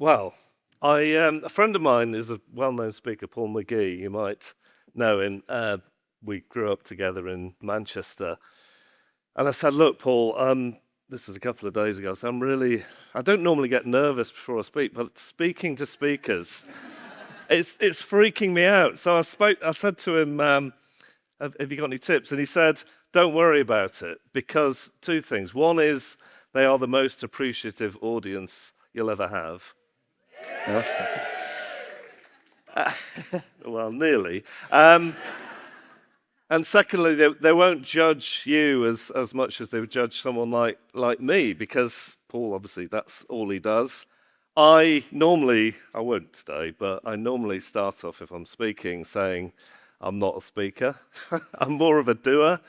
Well, a friend of mine is a well-known speaker, Paul McGee. You might know him. We grew up together in Manchester. And I said, look, Paul, this was a couple of days ago, so I don't normally get nervous before I speak, but speaking to speakers, it's freaking me out. So I said to him, have you got any tips? And he said, don't worry about it, because two things. One is they are the most appreciative audience you'll ever have. Well, nearly. And secondly, they won't judge you as much as they would judge someone like me, because Paul, obviously, that's all he does. I won't today, but I normally start off, if I'm speaking, saying I'm not a speaker. I'm more of a doer.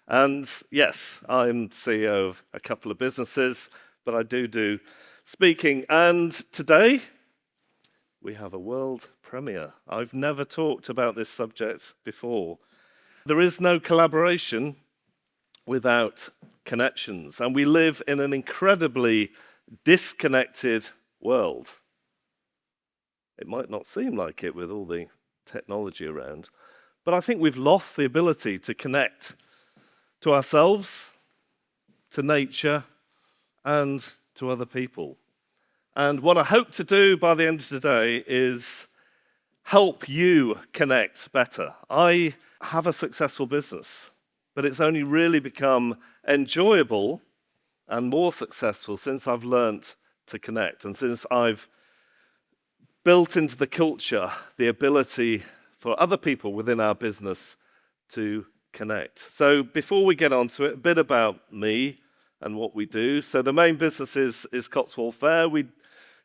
And yes, I'm CEO of a couple of businesses, but I do speaking. And today, we have a world premiere. I've never talked about this subject before. There is no collaboration without connections, and we live in an incredibly disconnected world. It might not seem like it with all the technology around, but I think we've lost the ability to connect to ourselves, to nature, and to other people. And what I hope to do by the end of the day is help you connect better. I have a successful business, but it's only really become enjoyable and more successful since I've learnt to connect and since I've built into the culture the ability for other people within our business to connect. So before we get on to it, a bit about me and what we do. So the main business is Cotswold Fare. We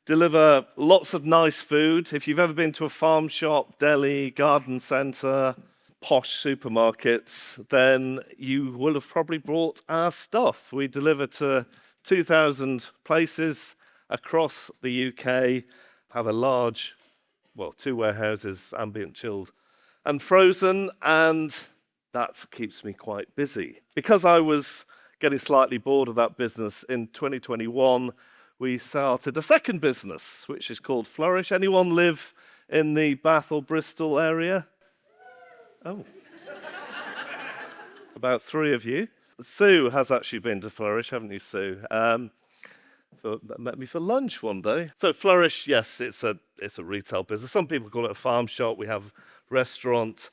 deliver lots of nice food. If you've ever been to a farm shop, deli, garden centre, posh supermarkets, then you will have probably bought our stuff. We deliver to 2,000 places across the UK, have a large, two warehouses, ambient, chilled, and frozen, and that keeps me quite busy. Because I was getting slightly bored of that business in 2021, we started a second business, which is called Flourish. Anyone live in the Bath or Bristol area? Oh, about 3 of you. Sue has actually been to Flourish, haven't you, Sue? Met me for lunch one day. So Flourish, yes, it's a retail business. Some people call it a farm shop. We have restaurant.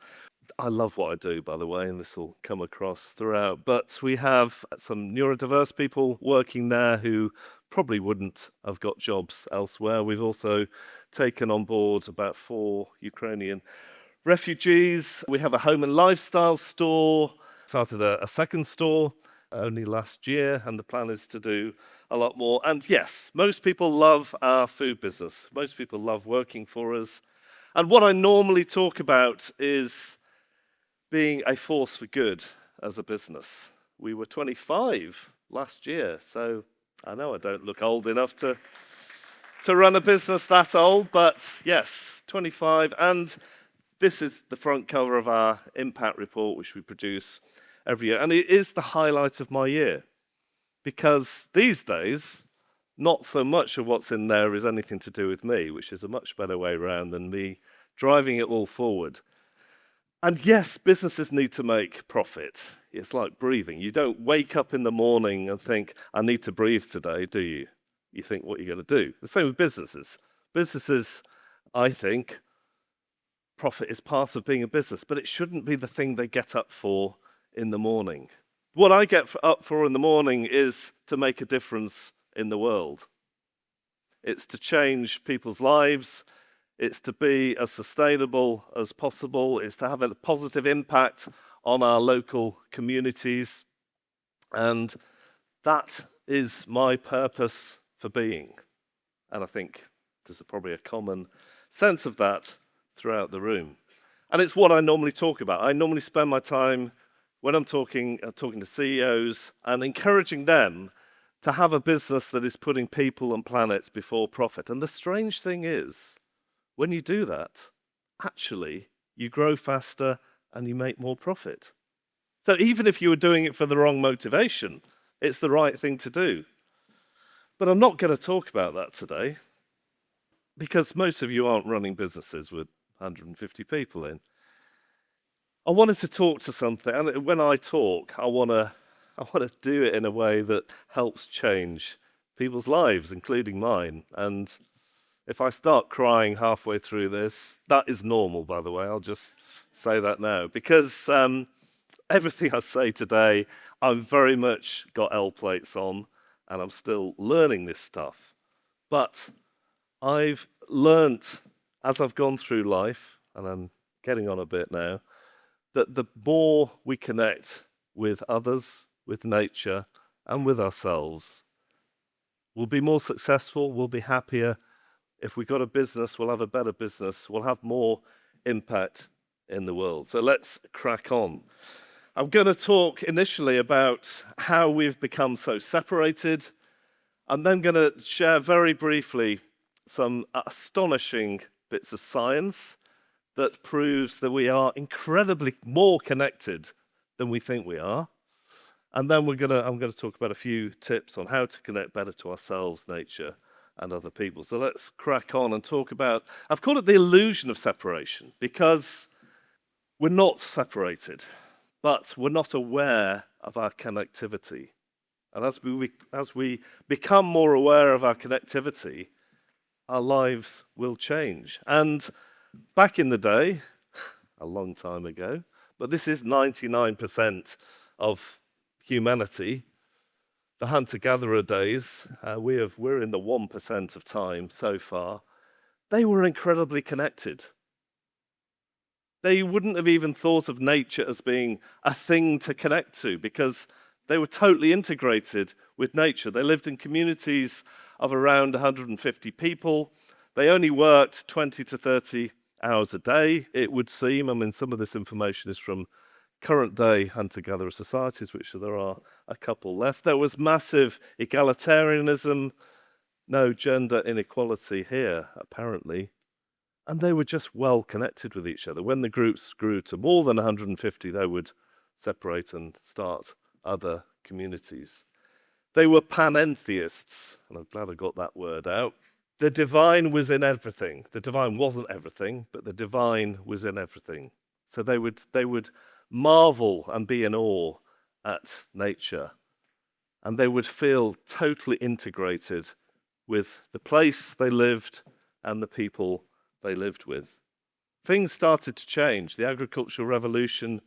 I love what I do, by the way, and this will come across throughout. But we have some neurodiverse people working there who probably wouldn't have got jobs elsewhere. We've also taken on board about 4 Ukrainian refugees. We have a home and lifestyle store. Started a second store only last year, and the plan is to do a lot more. And yes, most people love our food business. Most people love working for us. And what I normally talk about is being a force for good as a business. We were 25 last year, so I know I don't look old enough to run a business that old, but yes, 25. And this is the front cover of our impact report, which we produce every year. And it is the highlight of my year, because these days, not so much of what's in there is anything to do with me, which is a much better way around than me driving it all forward. And yes, businesses need to make profit. It's like breathing. You don't wake up in the morning and think, I need to breathe today, do you? You think what you're going to do. The same with businesses. Businesses, I think, profit is part of being a business, but it shouldn't be the thing they get up for in the morning. What I get up for in the morning is to make a difference in the world. It's to change people's lives. It's to be as sustainable as possible. It's to have a positive impact on our local communities. And that is my purpose for being. And I think there's probably a common sense of that throughout the room. And it's what I normally talk about. I normally spend my time when I'm talking to CEOs and encouraging them to have a business that is putting people and planets before profit. And the strange thing is, when you do that, actually, you grow faster and you make more profit. So even if you were doing it for the wrong motivation, it's the right thing to do. But I'm not going to talk about that today. because most of you aren't running businesses with 150 people in. I wanted to talk to something, and when I talk, I want to do it in a way that helps change people's lives, including mine. And if I start crying halfway through this, that is normal, by the way. I'll just say that now, because everything I say today, I've very much got L plates on, and I'm still learning this stuff. But I've learnt as I've gone through life, and I'm getting on a bit now, that the more we connect with others, with nature, and with ourselves, we'll be more successful, we'll be happier. If we've got a business, we'll have a better business, we'll have more impact in the world. So let's crack on. I'm going to talk initially about how we've become so separated. I'm then going to share very briefly some astonishing bits of science that proves that we are incredibly more connected than we think we are. And then I'm going to talk about a few tips on how to connect better to ourselves, nature, and other people. So let's crack on and talk about, I've called it the illusion of separation, because we're not separated, but we're not aware of our connectivity. And as we become more aware of our connectivity, our lives will change. And back in the day, a long time ago, but this is 99% of humanity, the hunter-gatherer days, we're in the 1% of time so far, they were incredibly connected. They wouldn't have even thought of nature as being a thing to connect to, because they were totally integrated with nature. They lived in communities of around 150 people. They only worked 20 to 30 hours a day, it would seem. I mean, some of this information is from current day hunter-gatherer societies, which there are a couple left. There was massive egalitarianism, no gender inequality here, apparently. And they were just well connected with each other. When the groups grew to more than 150, they would separate and start other communities. They were panentheists, and I'm glad I got that word out. The divine was in everything. The divine wasn't everything, but the divine was in everything. So they would marvel and be in awe at nature, and they would feel totally integrated with the place they lived and the people they lived with. Things started to change. The agricultural revolution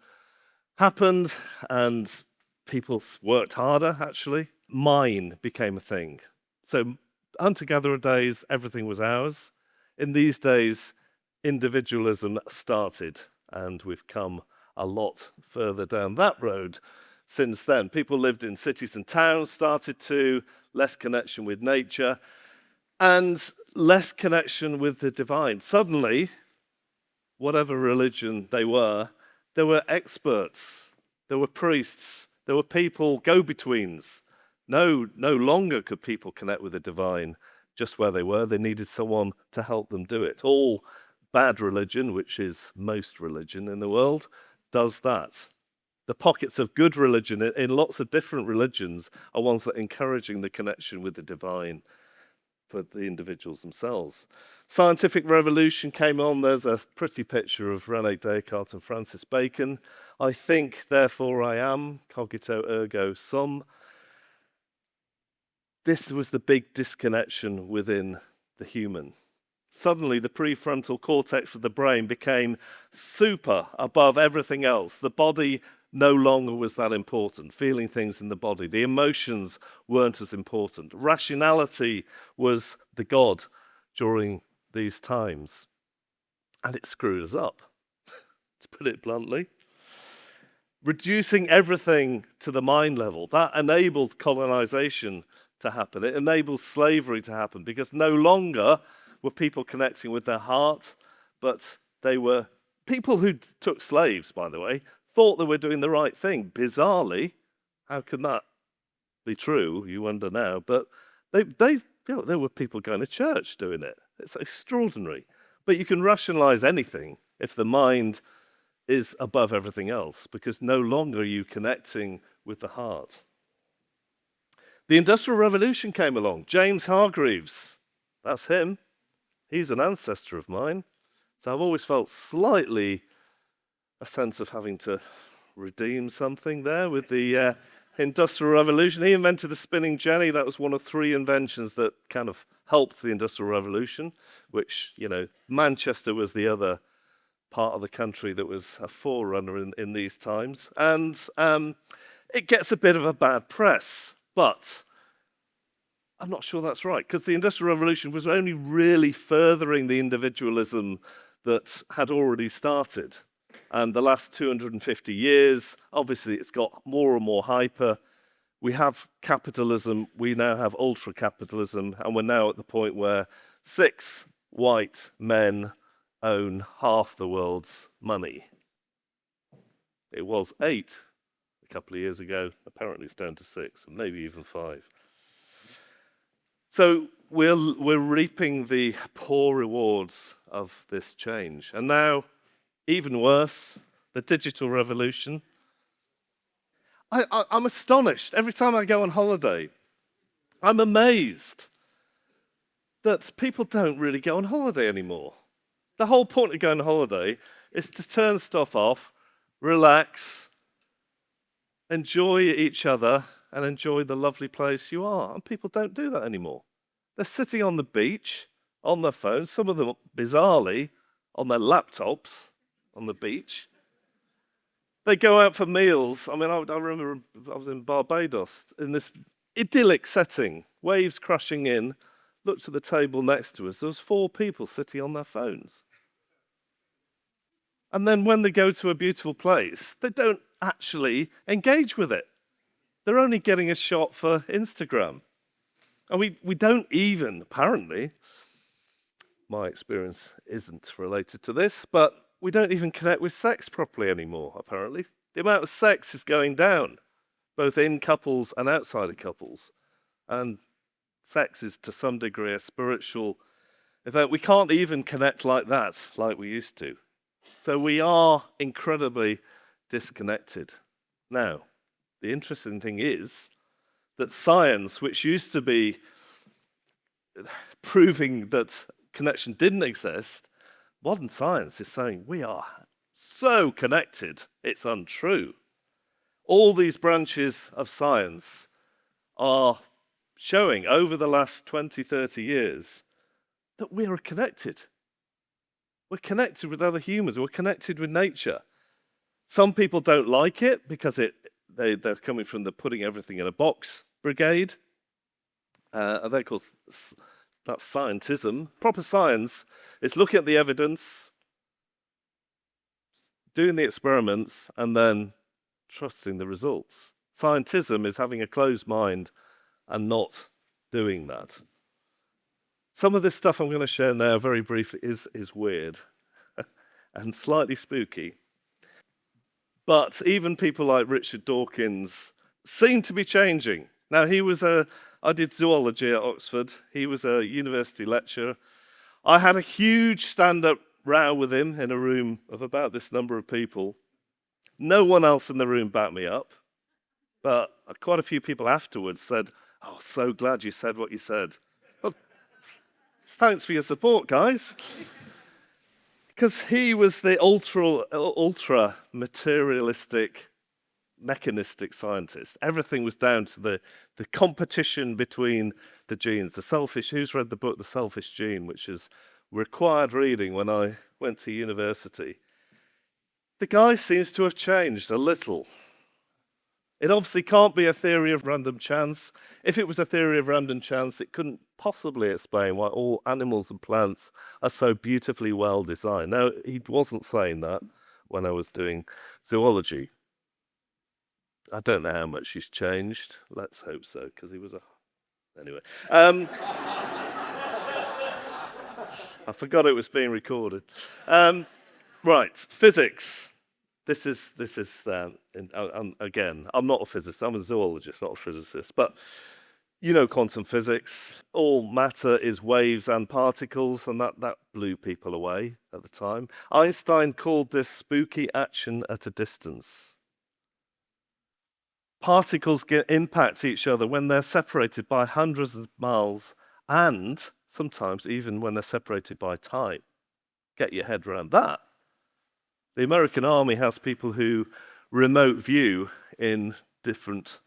happened, and people worked harder, actually. Mine became a thing. So hunter-gatherer days, everything was ours. In these days, individualism started, and we've come a lot further down that road since then. People lived in cities and towns, started to, less connection with nature, and less connection with the divine. Suddenly, whatever religion they were, there were experts, there were priests, there were people, go-betweens. No longer could people connect with the divine just where they were. They needed someone to help them do it. All bad religion, which is most religion in the world, does that. The pockets of good religion in lots of different religions are ones that are encouraging the connection with the divine for the individuals themselves. Scientific revolution came on. There's a pretty picture of René Descartes and Francis Bacon. I think, therefore I am, cogito ergo sum. This was the big disconnection within the human. Suddenly, the prefrontal cortex of the brain became super above everything else. The body no longer was that important, feeling things in the body. The emotions weren't as important. Rationality was the god during these times. And it screwed us up, to put it bluntly. Reducing everything to the mind level, that enabled colonization to happen. It enabled slavery to happen, because no longer were people connecting with their heart, but they were people who took slaves, by the way, thought they were doing the right thing. Bizarrely, how can that be true? You wonder now. But there were people going to church doing it. It's extraordinary. But you can rationalize anything if the mind is above everything else, because no longer are you connecting with the heart. The Industrial Revolution came along. James Hargreaves, that's him. He's an ancestor of mine. So I've always felt slightly a sense of having to redeem something there with the Industrial Revolution. He invented the spinning jenny. That was one of 3 inventions that kind of helped the Industrial Revolution, which, Manchester was the other part of the country that was a forerunner in these times. And it gets a bit of a bad press, but I'm not sure that's right, because the Industrial Revolution was only really furthering the individualism that had already started. And the last 250 years, obviously, it's got more and more hyper. We have capitalism, we now have ultra-capitalism, and we're now at the point where 6 white men own half the world's money. It was 8 a couple of years ago. Apparently it's down to 6, and maybe even 5. So we're reaping the poor rewards of this change. And now, even worse, the digital revolution. I'm astonished. Every time I go on holiday, I'm amazed that people don't really go on holiday anymore. The whole point of going on holiday is to turn stuff off, relax, enjoy each other, and enjoy the lovely place you are. And people don't do that anymore. They're sitting on the beach, on their phones, some of them, bizarrely, on their laptops, on the beach. They go out for meals. I mean, I remember I was in Barbados in this idyllic setting, waves crashing in, looked at the table next to us, there was 4 people sitting on their phones. And then when they go to a beautiful place, they don't actually engage with it. They're only getting a shot for Instagram. And we don't even, apparently, my experience isn't related to this, but we don't even connect with sex properly anymore, apparently. The amount of sex is going down, both in couples and outside of couples. And sex is, to some degree, a spiritual event. We can't even connect like that, like we used to. So we are incredibly disconnected. Now, the interesting thing is that science, which used to be proving that connection didn't exist, modern science is saying we are so connected, it's untrue. All these branches of science are showing over the last 20, 30 years that we are connected. We're connected with other humans. We're connected with nature. Some people don't like it because they're coming from the putting everything in a box brigade. They're called, that's scientism. Proper science is looking at the evidence, doing the experiments, and then trusting the results. Scientism is having a closed mind and not doing that. Some of this stuff I'm going to share now very briefly is weird and slightly spooky. But even people like Richard Dawkins seem to be changing. Now, I did zoology at Oxford. He was a university lecturer. I had a huge stand-up row with him in a room of about this number of people. No one else in the room backed me up, but quite a few people afterwards said, "Oh, so glad you said what you said." Well, thanks for your support, guys. Because he was the ultra materialistic, mechanistic scientist. Everything was down to the competition between the genes. Who's read the book, The Selfish Gene, which is required reading when I went to university? The guy seems to have changed a little. It obviously can't be a theory of random chance. If it was a theory of random chance, it couldn't possibly explain why all animals and plants are so beautifully well designed. Now, he wasn't saying that when I was doing zoology. I don't know how much he's changed. Let's hope so, because he was Anyway. I forgot it was being recorded. Right, physics. This is again, I'm not a physicist, I'm a zoologist, not a physicist, but you know quantum physics. All matter is waves and particles, and that blew people away at the time. Einstein called this spooky action at a distance. Particles impact each other when they're separated by hundreds of miles, and sometimes even when they're separated by time. Get your head around that. The American army has people who remote view in different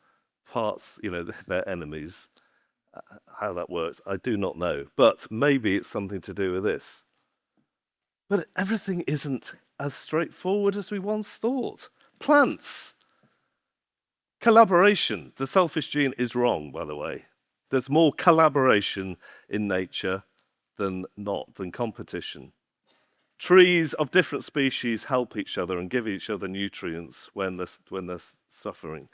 parts, their enemies. How that works, I do not know. But maybe it's something to do with this. But everything isn't as straightforward as we once thought. Plants. Collaboration. The selfish gene is wrong, by the way. There's more collaboration in nature than competition. Trees of different species help each other and give each other nutrients when they're suffering.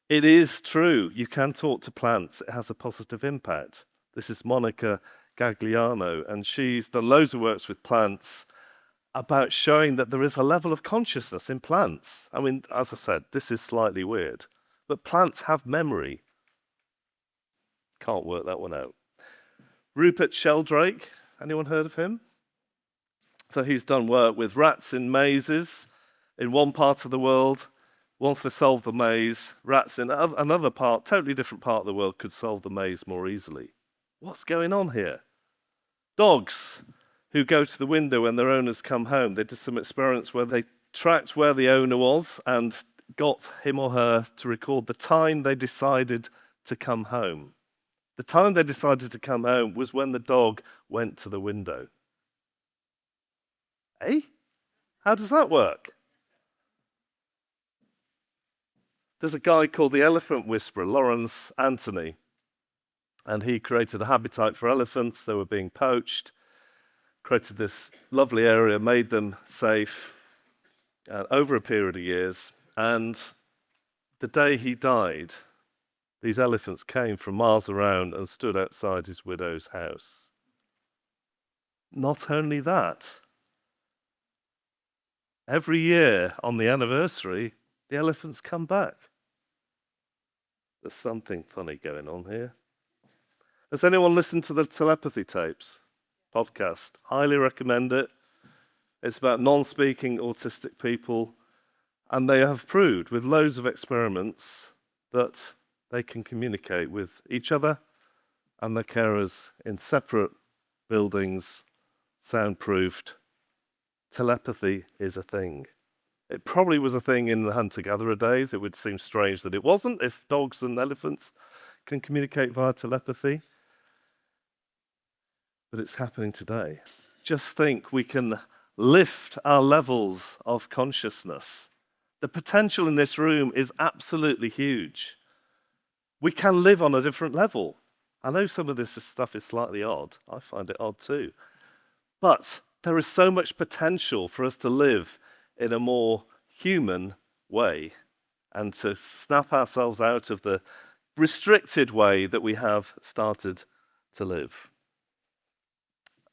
It is true, you can talk to plants, it has a positive impact. This is Monica Gagliano, and she's done loads of works with plants about showing that there is a level of consciousness in plants. I mean, as I said, this is slightly weird, but plants have memory. Can't work that one out. Rupert Sheldrake, anyone heard of him? So he's done work with rats in mazes in one part of the world. Once they solve the maze, rats in another part, totally different part of the world, could solve the maze more easily. What's going on here? Dogs who go to the window when their owners come home. They did some experiments where they tracked where the owner was and got him or her to record the time they decided to come home. The time they decided to come home was when the dog went to the window. Eh? How does that work? There's a guy called the elephant whisperer, Lawrence Anthony, and he created a habitat for elephants. They were being poached, created this lovely area, made them safe over a period of years. And the day he died, these elephants came from miles around and stood outside his widow's house. Not only that, every year on the anniversary, the elephants come back. There's something funny going on here. Has anyone listened to the telepathy tapes podcast? Highly recommend it. It's about non-speaking autistic people, and they have proved with loads of experiments that they can communicate with each other and their carers in separate buildings, soundproofed. Telepathy is a thing. It probably was a thing in the hunter-gatherer days. It would seem strange that it wasn't if dogs and elephants can communicate via telepathy. But it's happening today. Just think we can lift our levels of consciousness. The potential in this room is absolutely huge. We can live on a different level. I know some of this stuff is slightly odd. I find it odd too. But there is so much potential for us to live in a more human way and to snap ourselves out of the restricted way that we have started to live.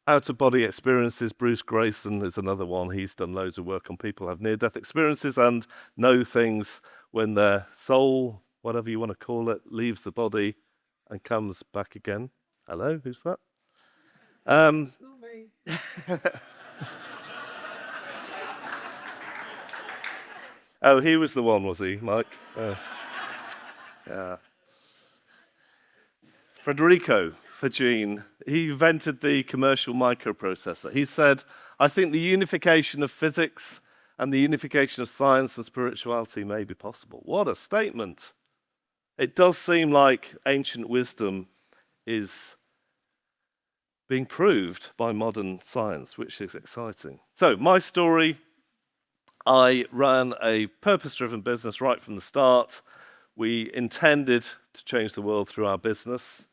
Out-of-body experiences, Bruce Grayson is another one. He's done loads of work on people who have near-death experiences and know things when their soul, whatever you want to call it, leaves the body and comes back again. Hello, who's that? It's not me. Oh, he was the one, was he, Mike? Yeah. Federico Fagin, he invented the commercial microprocessor. He said, I think the unification of physics and the unification of science and spirituality may be possible. What a statement. It does seem like ancient wisdom is being proved by modern science, which is exciting. So, my story, I ran a purpose-driven business right from the start. We intended to change the world through our business.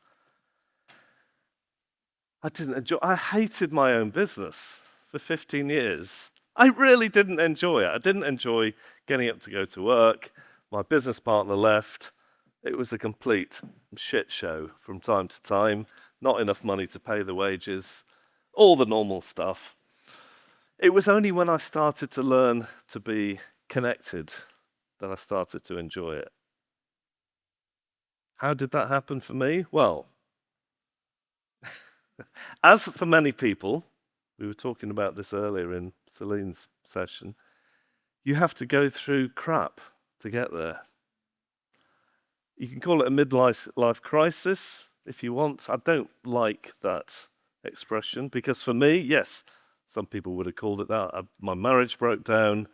I hated my own business for 15 years. I really didn't enjoy it. I didn't enjoy getting up to go to work. My business partner left. It was a complete shit show from time to time. Not enough money to pay the wages. All the normal stuff. It was only when I started to learn to be connected that I started to enjoy it. How did that happen for me? Well, as for many people, we were talking about this earlier in Celine's session, you have to go through crap to get there. You can call it a midlife crisis if you want. I don't like that expression, because for me, yes, some people would have called it that. My marriage broke down.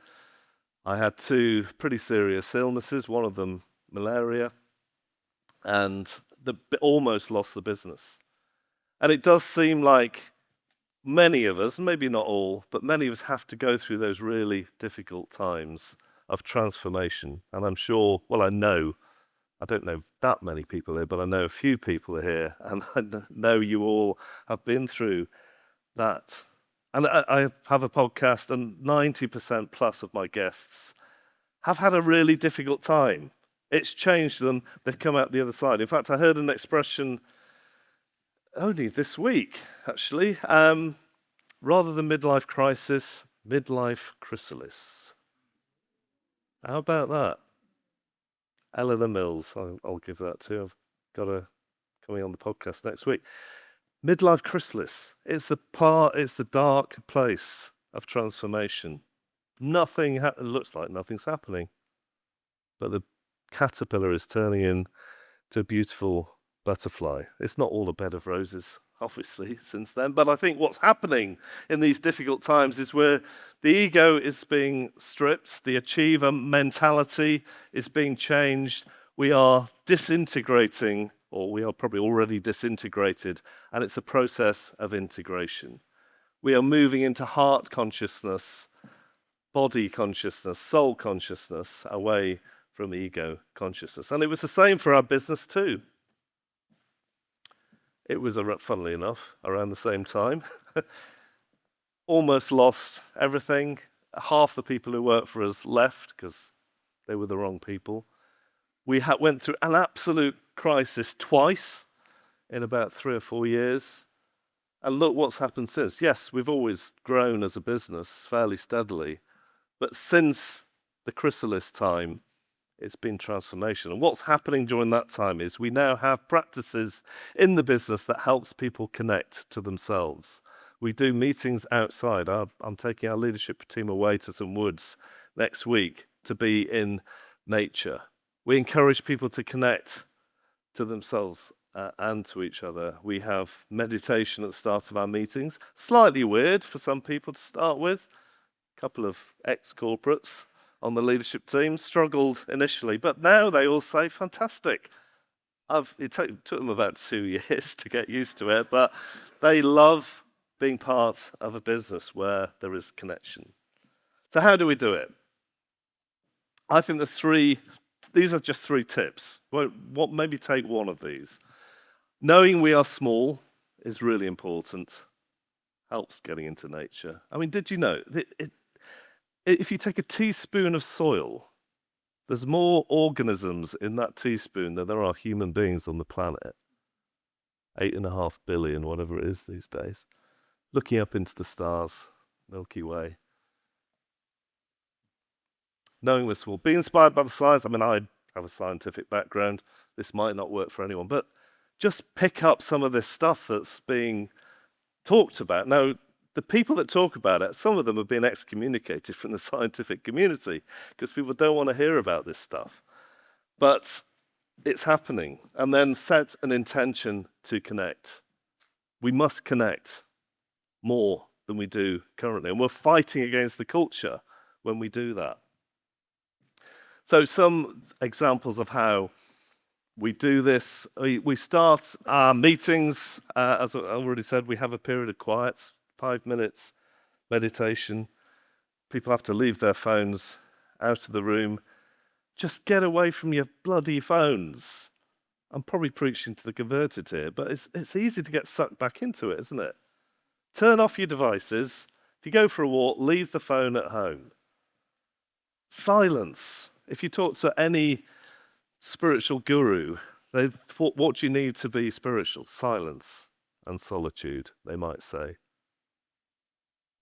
I had two pretty serious illnesses, one of them malaria, and almost lost the business. And it does seem like many of us, maybe not all, but many of us have to go through those really difficult times of transformation. And I'm sure, well, I don't know that many people here, but I know a few people here, and I know you all have been through that. And I have a podcast, and 90% plus of my guests have had a really difficult time. It's changed them. They've come out the other side. In fact, I heard an expression only this week, actually. Rather than midlife crisis, midlife chrysalis. How about that? Eleanor Mills, I'll give that to. I've got her coming on the podcast next week. Midlife chrysalis. It's the dark place of transformation. It looks like nothing's happening, but the caterpillar is turning into a beautiful butterfly. It's not all a bed of roses, obviously, since then. But I think what's happening in these difficult times is where the ego is being stripped, the achiever mentality is being changed. We are disintegrating, or we are probably already disintegrated, and it's a process of integration. We are moving into heart consciousness, body consciousness, soul consciousness, away from ego consciousness. And it was the same for our business too. It was, funnily enough, around the same time. Almost lost everything. Half the people who worked for us left because they were the wrong people. We went through an absolute crisis twice in about 3 or 4 years. And look what's happened since. Yes, we've always grown as a business fairly steadily. But since the chrysalis time, it's been transformation. And what's happening during that time is we now have practices in the business that helps people connect to themselves. We do meetings outside. I'm taking our leadership team away to some woods next week to be in nature. We encourage people to connect to themselves and to each other. We have meditation at the start of our meetings. Slightly weird for some people to start with. A couple of ex-corporates on the leadership team struggled initially, but now they all say, fantastic. It took them about 2 years to get used to it, but they love being part of a business where there is connection. So how do we do it? I think these are just 3 tips. Maybe take one of these. Knowing we are small is really important. Helps getting into nature. I mean, did you know if you take a teaspoon of soil, there's more organisms in that teaspoon than there are human beings on the planet. 8.5 billion, whatever it is these days. Looking up into the stars, Milky Way. Knowing we're small. Be inspired by the science. I mean, I have a scientific background. This might not work for anyone, but just pick up some of this stuff that's being talked about. Now, the people that talk about it, some of them have been excommunicated from the scientific community because people don't want to hear about this stuff. But it's happening. And then set an intention to connect. We must connect more than we do currently. And we're fighting against the culture when we do that. So some examples of how we do this. We start our meetings, as I already said, we have a period of quiet. 5 minutes meditation. People have to leave their phones out of the room. Just get away from your bloody phones. I'm probably preaching to the converted here, but it's easy to get sucked back into it, isn't it? Turn off your devices. If you go for a walk, leave the phone at home. Silence. If you talk to any spiritual guru, what you need to be spiritual? Silence and solitude, they might say.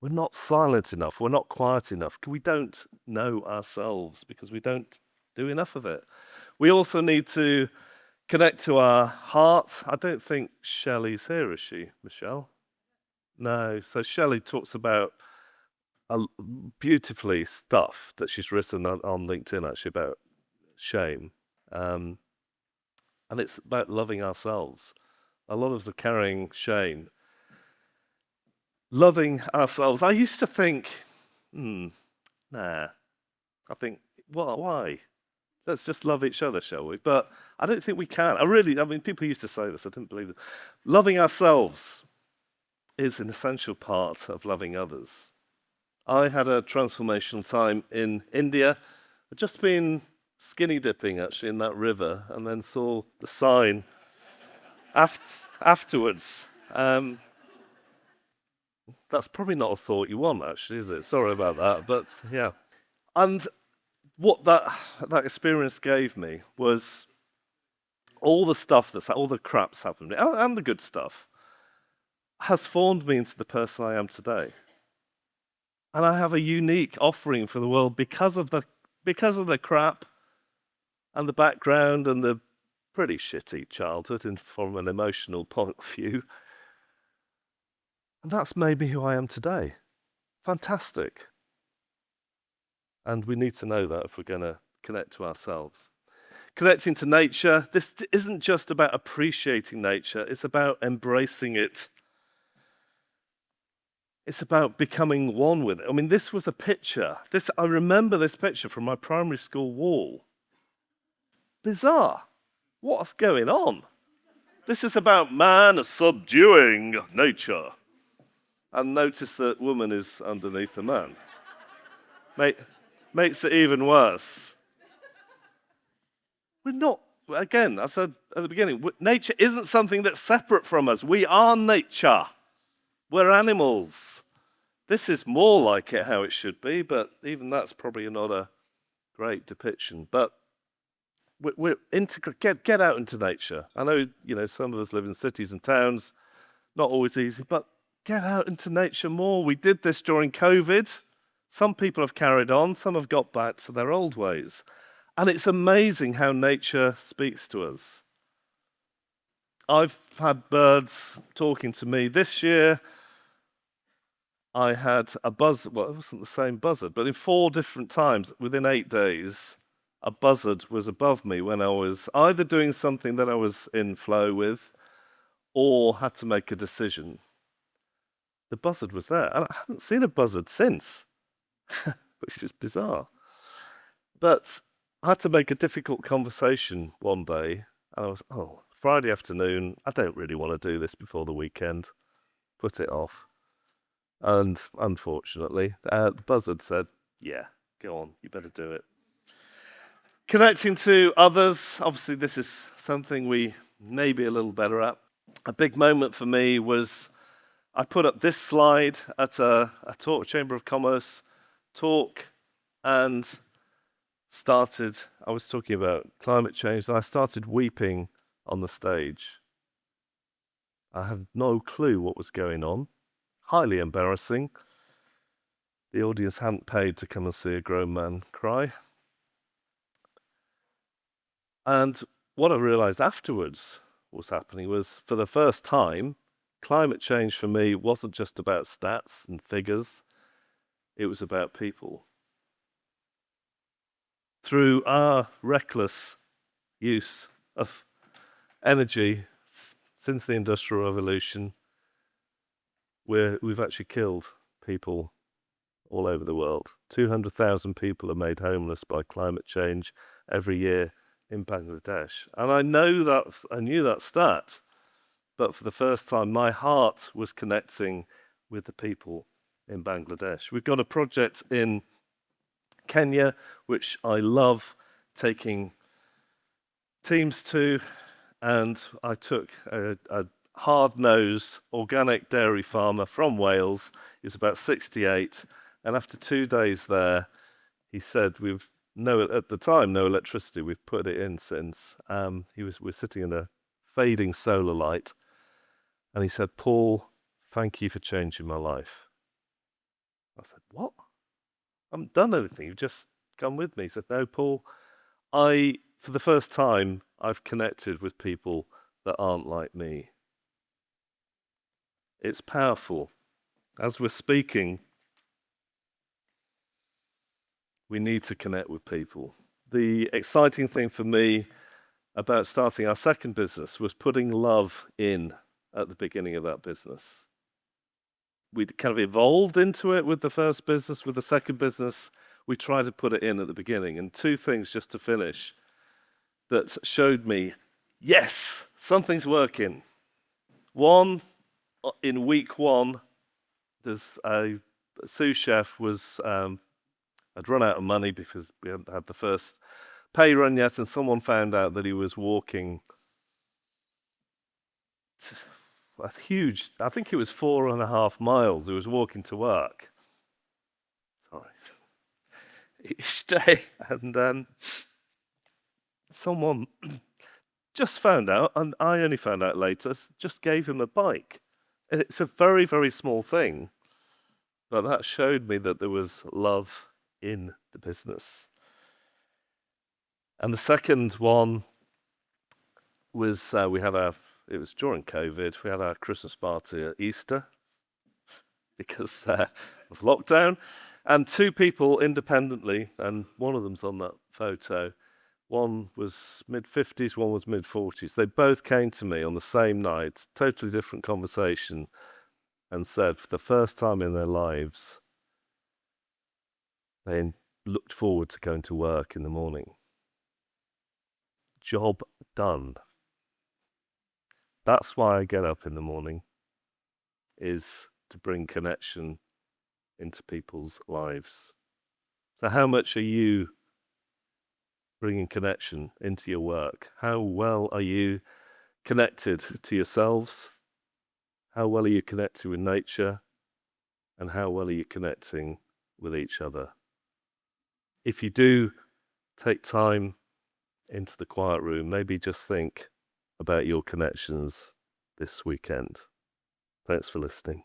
We're not silent enough. We're not quiet enough. We don't know ourselves because we don't do enough of it. We also need to connect to our heart. I don't think Shelley's here, is she, Michelle? No. So Shelley talks about beautifully stuff that she's written on LinkedIn, actually, about shame. And it's about loving ourselves. A lot of us are carrying shame. Loving ourselves. I used to think, nah. I think, well, why? Let's just love each other, shall we? But I don't think we can. I mean, people used to say this, I didn't believe it. Loving ourselves is an essential part of loving others. I had a transformational time in India. I'd just been skinny dipping actually in that river and then saw the sign afterwards. That's probably not a thought you want, actually, is it? Sorry about that, but yeah. And what that experience gave me was all the crap's happened to me, and the good stuff, has formed me into the person I am today. And I have a unique offering for the world because of the crap and the background and the pretty shitty childhood and from an emotional point of view. And that's made me who I am today. Fantastic. And we need to know that if we're going to connect to ourselves. Connecting to nature, this isn't just about appreciating nature, it's about embracing it. It's about becoming one with it. I mean, this was a picture. I remember this picture from my primary school wall. Bizarre. What's going on? This is about man subduing nature. And notice that woman is underneath the man. Makes it even worse. We're not, again, I said at the beginning, nature isn't something that's separate from us. We are nature. We're animals. This is more like it, how it should be, but even that's probably not a great depiction. But get out into nature. I know, some of us live in cities and towns, not always easy, but get out into nature more. We did this during COVID. Some people have carried on, some have got back to their old ways. And it's amazing how nature speaks to us. I've had birds talking to me. This year, I had a buzzard. Well, it wasn't the same buzzard, but in 4 different times within 8 days, a buzzard was above me when I was either doing something that I was in flow with or had to make a decision. The buzzard was there, and I haven't seen a buzzard since, which is bizarre. But I had to make a difficult conversation one day, and I was, Friday afternoon, I don't really want to do this before the weekend. Put it off. And unfortunately, the buzzard said, yeah, go on, you better do it. Connecting to others, obviously this is something we may be a little better at. A big moment for me was I put up this slide at a talk, Chamber of Commerce talk, and I was talking about climate change, and I started weeping on the stage. I had no clue what was going on. Highly embarrassing. The audience hadn't paid to come and see a grown man cry. And what I realized afterwards was happening was, for the first time, climate change for me wasn't just about stats and figures. It was about people. Through our reckless use of energy since the Industrial Revolution, we've actually killed people all over the world. 200,000 people are made homeless by climate change every year in Bangladesh. And I knew that stat, but for the first time, my heart was connecting with the people in Bangladesh. We've got a project in Kenya, which I love taking teams to, and I took a hard-nosed organic dairy farmer from Wales. He's about 68, and after 2 days there, he said, at the time, no electricity. We've put it in since. We're sitting in a fading solar light, and he said, Paul, thank you for changing my life. I said, what? I haven't done anything. You've just come with me. He said, no, Paul, for the first time, I've connected with people that aren't like me. It's powerful. As we're speaking, we need to connect with people. The exciting thing for me about starting our second business was putting love in at the beginning of that business. we kind of evolved into it with the first business. With the second business, we tried to put it in at the beginning. And two things just to finish that showed me, yes, something's working. One, in week one, there's a sous chef had run out of money because we hadn't had the first pay run yet, and someone found out that he was walking a huge, I think it was 4.5 miles. He was walking to work. Sorry. Each day. And someone just found out, and I only found out later, just gave him a bike. It's a very, very small thing, but that showed me that there was love in the business. And the second one was it was during COVID, we had our Christmas party at Easter because of lockdown, and two people independently, and one of them's on that photo. One was mid-50s, one was mid-40s. They both came to me on the same night, totally different conversation, and said for the first time in their lives, they looked forward to going to work in the morning. Job done. That's why I get up in the morning, is to bring connection into people's lives. So how much are you bringing connection into your work? How well are you connected to yourselves? How well are you connected with nature? And how well are you connecting with each other? If you do take time into the quiet room, maybe just think about your connections this weekend. Thanks for listening.